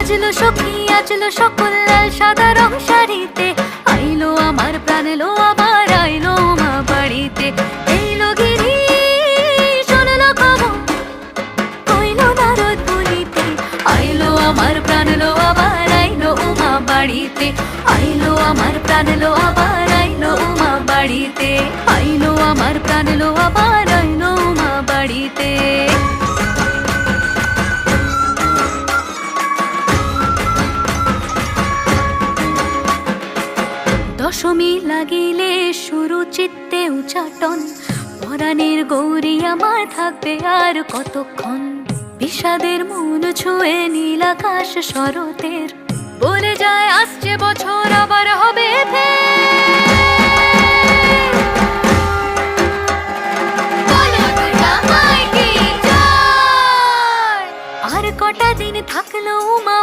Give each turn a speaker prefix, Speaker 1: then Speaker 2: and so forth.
Speaker 1: সাজলো সখী আজলো সকল লাল সাদা রং শাড়িতে, আইলো আমার প্রাণ এলো আবার আইলো মা বাড়িতে। এইলো গিরি শুনলো খবর কইলো নারদ বলিতে, আইলো আমার প্রাণ এলো আবার আইলো মা বাড়িতে। আইলো আমার প্রাণ এলো আবার আইলো মা বাড়িতে, আইলো আমার প্রাণ এলো আবার আইলো মা বাড়িতে। দশমী লাগিলে শুরু চিত্তে উচাটন, পরাণের গৌরী আমার থাকবে আর কতক্ষণ। বিষাদের মন ছুঁয়ে নীল আকাশ শরতের, বলে যায় আসছে বছর আবার হবে আর কটা দিন থাকলো মা